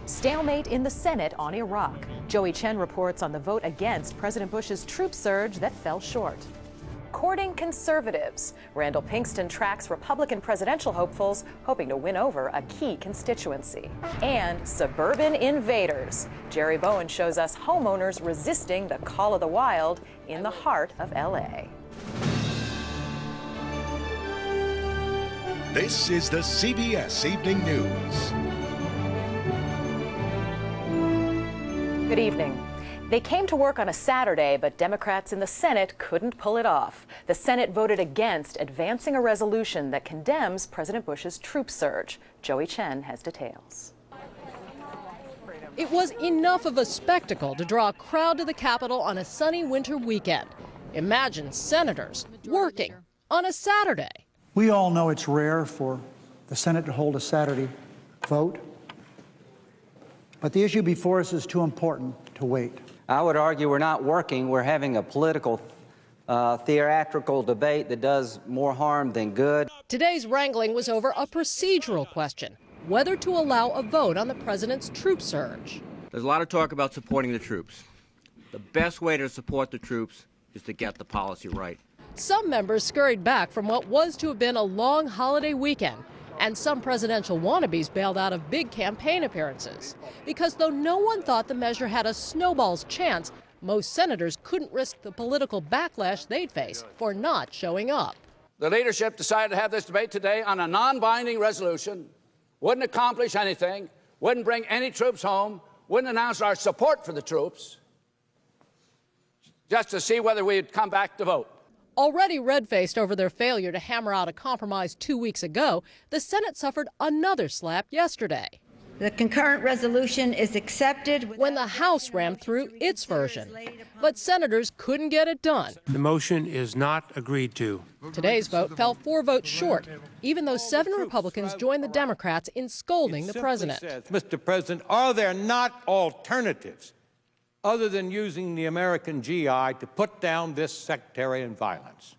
Stalemate in the Senate on Iraq. Joey Chen reports on the vote against President Bush's troop surge that fell short. Courting conservatives. Randall Pinkston tracks Republican presidential hopefuls hoping to win over a key constituency. And suburban invaders. Jerry Bowen shows us homeowners resisting the call of the wild in the heart of L.A. This is the CBS Evening News. Good evening. They came to work on a Saturday, but Democrats in the Senate couldn't pull it off. The Senate voted against advancing a resolution that condemns President Bush's troop surge. Joey Chen has details. It was enough of a spectacle to draw a crowd to the Capitol on a sunny winter weekend. Imagine senators working on a Saturday. We all know it's rare for the Senate to hold a Saturday vote, but the issue before us is too important to wait. I would argue we're not working. We're having a political, theatrical debate that does more harm than good. Today's wrangling was over a procedural question, whether to allow a vote on the president's troop surge. There's a lot of talk about supporting the troops. The best way to support the troops is to get the policy right. Some members scurried back from what was to have been a long holiday weekend, and some presidential wannabes bailed out of big campaign appearances. Because though no one thought the measure had a snowball's chance, most senators couldn't risk the political backlash they'd face for not showing up. The leadership decided to have this debate today on a non-binding resolution, wouldn't accomplish anything, wouldn't bring any troops home, wouldn't announce our support for the troops, just to see whether we'd come back to vote. Already red-faced over their failure to hammer out a compromise 2 weeks ago, the Senate suffered another slap yesterday. The concurrent resolution is accepted when the House rammed through its version. But senators couldn't get it done. The motion is not agreed to. Today's vote fell 4 votes short, even though 7 Republicans joined the Democrats in scolding the president. Says, Mr. President, are there not alternatives other than using the American GI to put down this sectarian violence?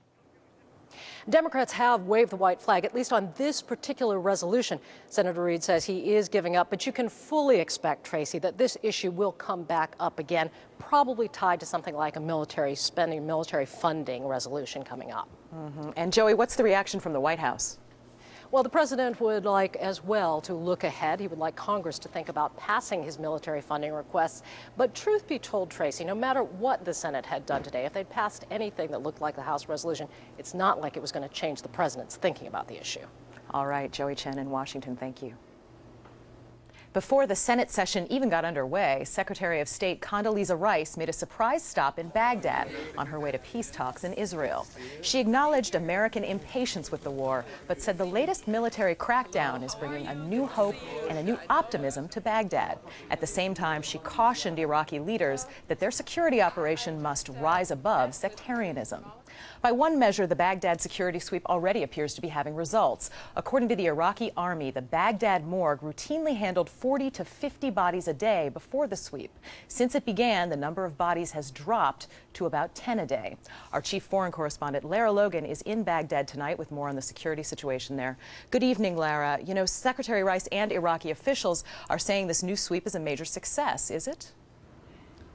Democrats have waved the white flag, at least on this particular resolution. Senator Reid says he is giving up, but you can fully expect, Tracy, that this issue will come back up again, probably tied to something like a military spending, military funding resolution coming up. And Joey, what's the reaction from the White House? Well, the president would like as well to look ahead. He would like Congress to think about passing his military funding requests. But truth be told, Tracy, no matter what the Senate had done today, if they'd passed anything that looked like the House resolution, it's not like it was going to change the president's thinking about the issue. All right, Joey Chen in Washington, thank you. Before the Senate session even got underway, Secretary of State Condoleezza Rice made a surprise stop in Baghdad on her way to peace talks in Israel. She acknowledged American impatience with the war, but said the latest military crackdown is bringing a new hope and a new optimism to Baghdad. At the same time, she cautioned Iraqi leaders that their security operation must rise above sectarianism. By one measure, the Baghdad security sweep already appears to be having results. According to the Iraqi army, the Baghdad morgue routinely handled 40 to 50 bodies a day before the sweep. Since it began, the number of bodies has dropped to about 10 a day. Our chief foreign correspondent, Lara Logan, is in Baghdad tonight with more on the security situation there. Good evening, Lara. You know, Secretary Rice and Iraqi officials are saying this new sweep is a major success, is it?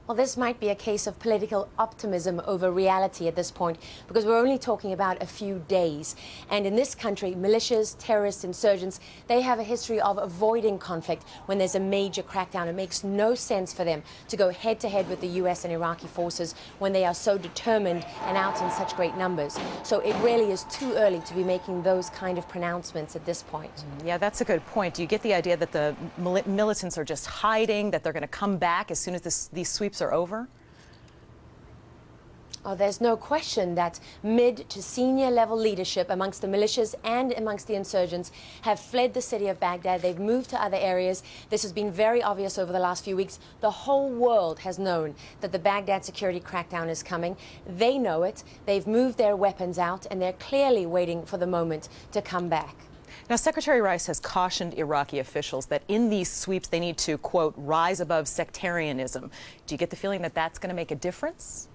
Well, this might be a case of political optimism over reality at this point, because we're only talking about a few days. And in this country, militias, terrorists, insurgents, they have a history of avoiding conflict when there's a major crackdown. It makes no sense for them to go head-to-head with the U.S. and Iraqi forces when they are so determined and out in such great numbers. So it really is too early to be making those kind of pronouncements at this point. Yeah, that's a good point. Do you get the idea that the militants are just hiding, that they're going to come back as soon as these sweeps are over? Oh, there's no question that mid to senior level leadership amongst the militias and amongst the insurgents have fled the city of Baghdad. They've moved to other areas. This has been very obvious over the last few weeks. The whole world has known that the Baghdad security crackdown is coming. They know it. They've moved their weapons out, and they're clearly waiting for the moment to come back. Now, Secretary Rice has cautioned Iraqi officials that in these sweeps they need to, quote, rise above sectarianism. Do you get the feeling that that's going to make a difference?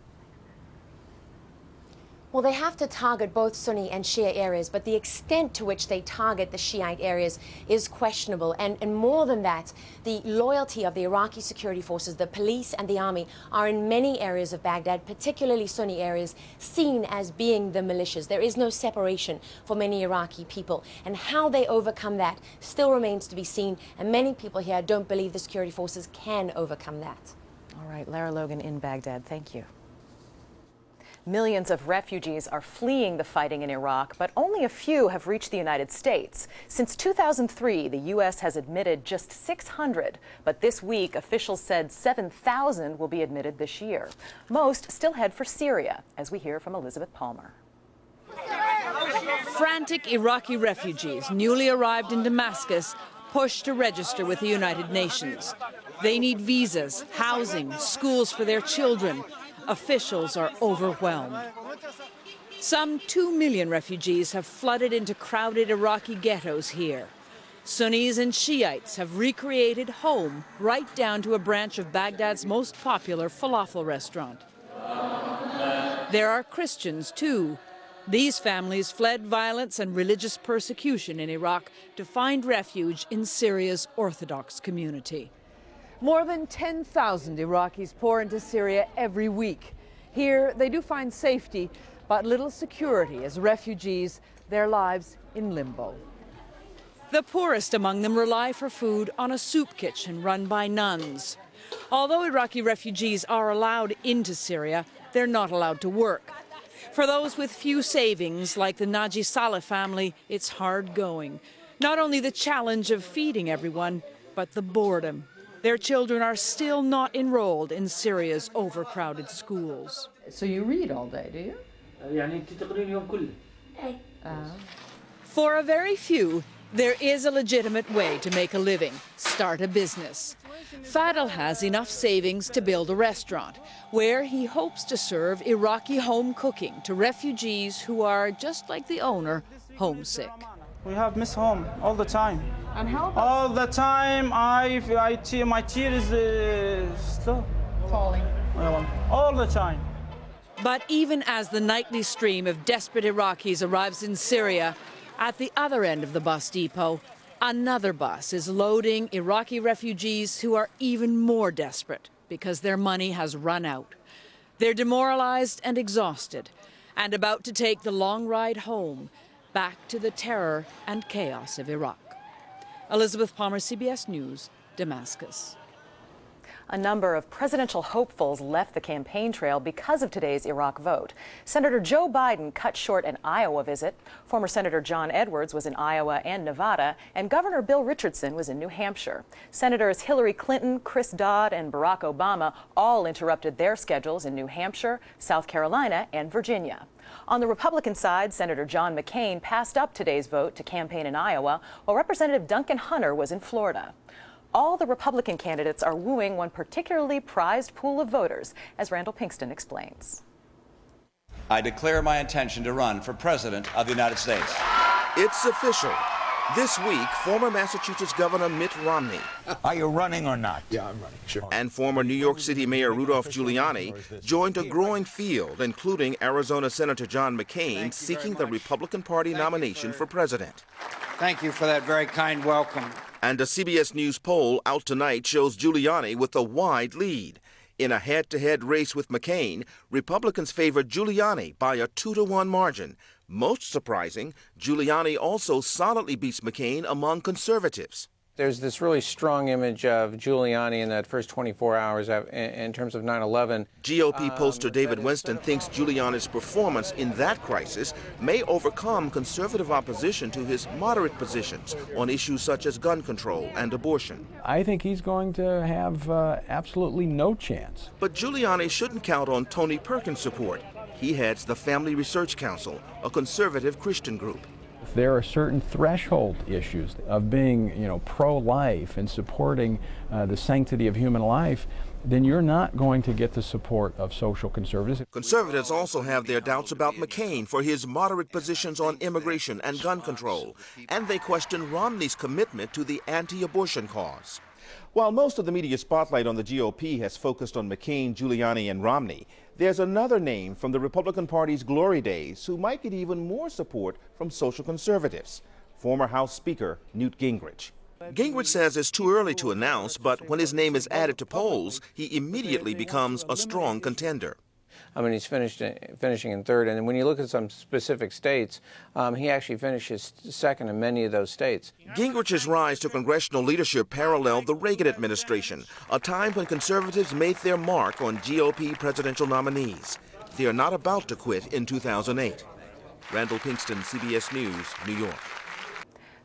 Well, they have to target both Sunni and Shia areas, but the extent to which they target the Shiite areas is questionable. And more than that, the loyalty of the Iraqi security forces, the police and the army, are in many areas of Baghdad, particularly Sunni areas, seen as being the militias. There is no separation for many Iraqi people. And how they overcome that still remains to be seen. And many people here don't believe the security forces can overcome that. All right, Lara Logan in Baghdad, thank you. Millions of refugees are fleeing the fighting in Iraq, but only a few have reached the United States. Since 2003, the U.S. has admitted just 600, but this week officials said 7,000 will be admitted this year. Most still head for Syria, as we hear from Elizabeth Palmer. Frantic Iraqi refugees newly arrived in Damascus pushed to register with the United Nations. They need visas, housing, schools for their children. Officials are overwhelmed. Some 2 million refugees have flooded into crowded Iraqi ghettos here. Sunnis and Shiites have recreated home right down to a branch of Baghdad's most popular falafel restaurant. There are Christians, too. These families fled violence and religious persecution in Iraq to find refuge in Syria's Orthodox community. More than 10,000 Iraqis pour into Syria every week. Here, they do find safety, but little security as refugees, their lives in limbo. The poorest among them rely for food on a soup kitchen run by nuns. Although Iraqi refugees are allowed into Syria, they're not allowed to work. For those with few savings, like the Naji Saleh family, it's hard going. Not only the challenge of feeding everyone, but the boredom. Their children are still not enrolled in Syria's overcrowded schools. So you read all day, do you? For a very few, there is a legitimate way to make a living, start a business. Fadel has enough savings to build a restaurant where he hopes to serve Iraqi home cooking to refugees who are, just like the owner, homesick. We have miss home all the time. And how about all the time? My tears still falling? All the time. But even as the nightly stream of desperate Iraqis arrives in Syria, at the other end of the bus depot, another bus is loading Iraqi refugees who are even more desperate because their money has run out. They're demoralized and exhausted and about to take the long ride home, back to the terror and chaos of Iraq. Elizabeth Palmer, CBS News, Damascus. A number of presidential hopefuls left the campaign trail because of today's Iraq vote. Senator Joe Biden cut short an Iowa visit. Former Senator John Edwards was in Iowa and Nevada, and Governor Bill Richardson was in New Hampshire. Senators Hillary Clinton, Chris Dodd, and Barack Obama all interrupted their schedules in New Hampshire, South Carolina, and Virginia. On the Republican side, Senator John McCain passed up today's vote to campaign in Iowa, while Representative Duncan Hunter was in Florida. All the Republican candidates are wooing one particularly prized pool of voters, as Randall Pinkston explains. I declare my intention to run for President of the United States. It's official. This week, former Massachusetts Governor Mitt Romney. Are you running or not? Yeah, I'm running, sure. And former New York City Mayor Rudolph Giuliani joined a growing field, including Arizona Senator John McCain, seeking the Republican Party nomination for president. Thank you for that very kind welcome. And a CBS News poll out tonight shows Giuliani with a wide lead. In a head-to-head race with McCain, Republicans favor Giuliani by a 2-to-1 margin. Most surprising, Giuliani also solidly beats McCain among conservatives. There's this really strong image of Giuliani in that first 24 hours in terms of 9/11. GOP pollster David Winston thinks Giuliani's performance in that crisis may overcome conservative opposition to his moderate positions on issues such as gun control and abortion. I think he's going to have absolutely no chance. But Giuliani shouldn't count on Tony Perkins' support. He heads the Family Research Council, a conservative Christian group. If there are certain threshold issues of being, pro-life and supporting the sanctity of human life, then you're not going to get the support of social conservatives. Conservatives also have their doubts about McCain for his moderate positions on immigration and gun control, and they question Romney's commitment to the anti-abortion cause. While most of the media spotlight on the GOP has focused on McCain, Giuliani, and Romney, there's another name from the Republican Party's glory days who might get even more support from social conservatives: former House Speaker Newt Gingrich. Gingrich says it's too early to announce, but when his name is added to polls, he immediately becomes a strong contender. I mean, he's finishing in third, and when you look at some specific states, he actually finishes second in many of those states. Gingrich's rise to congressional leadership paralleled the Reagan administration, a time when conservatives made their mark on GOP presidential nominees. They are not about to quit in 2008. Randall Pinkston, CBS News, New York.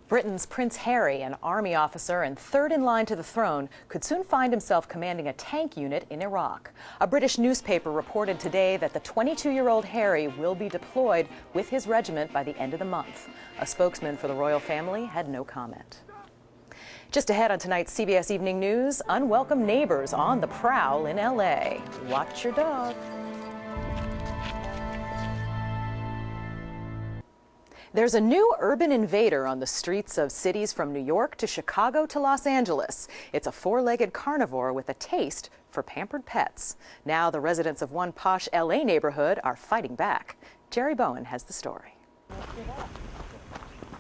Britain's Prince Harry, an army officer and third in line to the throne, could soon find himself commanding a tank unit in Iraq. A British newspaper reported today that the 22-year-old Harry will be deployed with his regiment by the end of the month. A spokesman for the royal family had no comment. Just ahead on tonight's CBS Evening News, unwelcome neighbors on the prowl in L.A. Watch your dog. There's a new urban invader on the streets of cities from New York to Chicago to Los Angeles. It's a four-legged carnivore with a taste for pampered pets. Now the residents of one posh LA neighborhood are fighting back. Jerry Bowen has the story.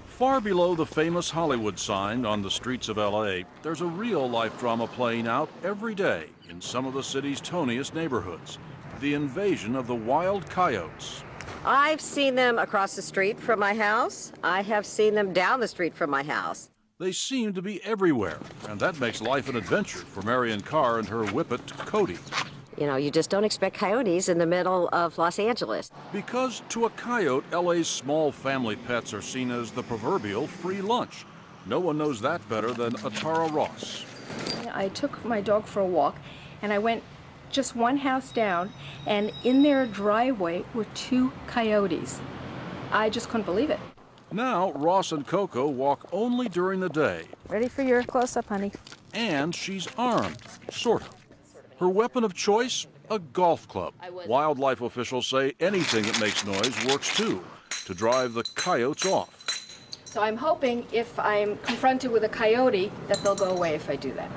Far below the famous Hollywood sign on the streets of LA, there's a real-life drama playing out every day in some of the city's toniest neighborhoods. The invasion of the wild coyotes. I've seen them across the street from my house. I have seen them down the street from my house. They seem to be everywhere, and that makes life an adventure for Marion Carr and her whippet, Cody. You know, you just don't expect coyotes in the middle of Los Angeles. Because to a coyote, LA's small family pets are seen as the proverbial free lunch. No one knows that better than Atara Ross. I took my dog for a walk, and I went just one house down, and in their driveway were two coyotes. I just couldn't believe it. Now, Ross and Coco walk only during the day. Ready for your close-up, honey. And she's armed, sort of. Her weapon of choice? A golf club. Wildlife officials say anything that makes noise works too, to drive the coyotes off. So I'm hoping if I'm confronted with a coyote that they'll go away if I do that.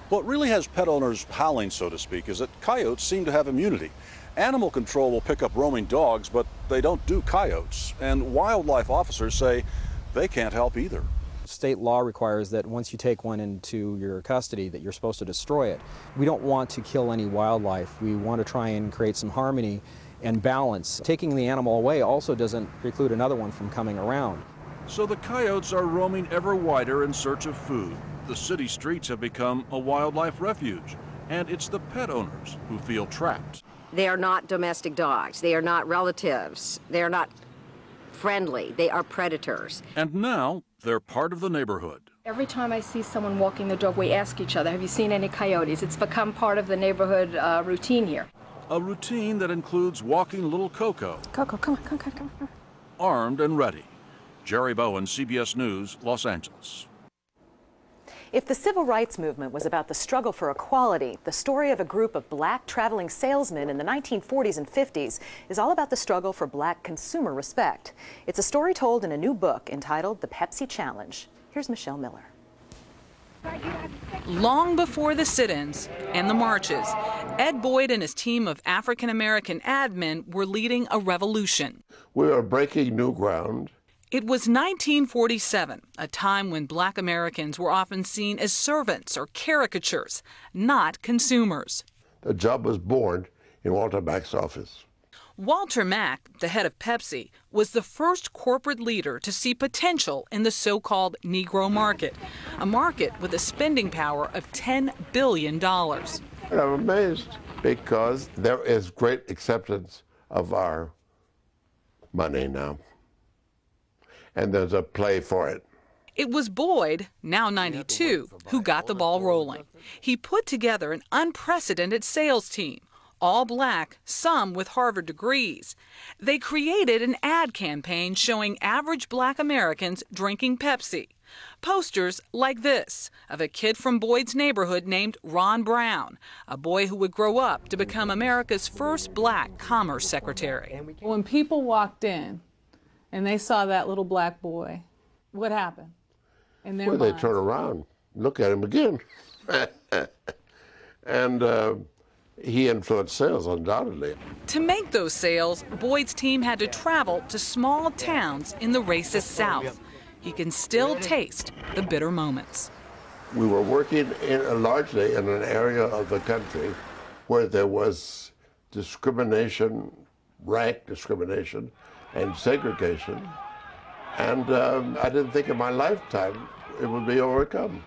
What really has pet owners howling, so to speak, is that coyotes seem to have immunity. Animal control will pick up roaming dogs, but they don't do coyotes. And wildlife officers say they can't help either. State law requires that once you take one into your custody that you're supposed to destroy it. We don't want to kill any wildlife. We want to try and create some harmony and balance. Taking the animal away also doesn't preclude another one from coming around. So the coyotes are roaming ever wider in search of food. The city streets have become a wildlife refuge, and it's the pet owners who feel trapped. They are not domestic dogs. They are not relatives. They are not friendly. They are predators. And now they're part of the neighborhood. Every time I see someone walking the dog, we ask each other, have you seen any coyotes? It's become part of the neighborhood routine here. A routine that includes walking little Coco. Coco, come on. Armed and ready. Jerry Bowen, CBS News, Los Angeles. If the civil rights movement was about the struggle for equality, the story of a group of black traveling salesmen in the 1940s and 50s is all about the struggle for black consumer respect. It's a story told in a new book entitled The Pepsi Challenge. Here's Michelle Miller. Long before the sit-ins and the marches, Ed Boyd and his team of African-American ad men were leading a revolution. We are breaking new ground. It was 1947, a time when black Americans were often seen as servants or caricatures, not consumers. The job was born in Walter Mack's office. Walter Mack, the head of Pepsi, was the first corporate leader to see potential in the so-called Negro market, a market with a spending power of $10 billion. And I'm amazed because there is great acceptance of our money now. And there's a play for it. It was Boyd, now 92, who got the ball rolling. He put together an unprecedented sales team, all black, some with Harvard degrees. They created an ad campaign showing average black Americans drinking Pepsi. Posters like this of a kid from Boyd's neighborhood named Ron Brown, a boy who would grow up to become America's first black commerce secretary. When people walked in, and they saw that little black boy, what happened in their Well, minds? they turn around, look at him again. And he influenced sales, undoubtedly. To make those sales, Boyd's team had to travel to small towns in the racist South. He can still taste the bitter moments. We were working largely in an area of the country where there was discrimination, rank discrimination, and segregation. And I didn't think in my lifetime it would be overcome.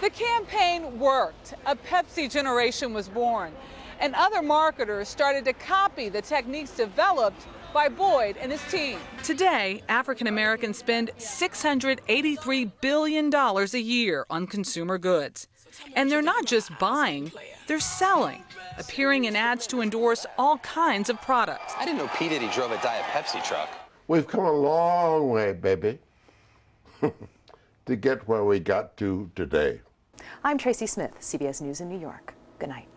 The campaign worked. A Pepsi generation was born, and other marketers started to copy the techniques developed by Boyd and his team. Today, African Americans spend $683 billion a year on consumer goods. And they're not just buying, they're selling, appearing in ads to endorse all kinds of products. I didn't know P. Diddy drove a Diet Pepsi truck. We've come a long way, baby, to get where we got to today. I'm Tracy Smith, CBS News in New York. Good night.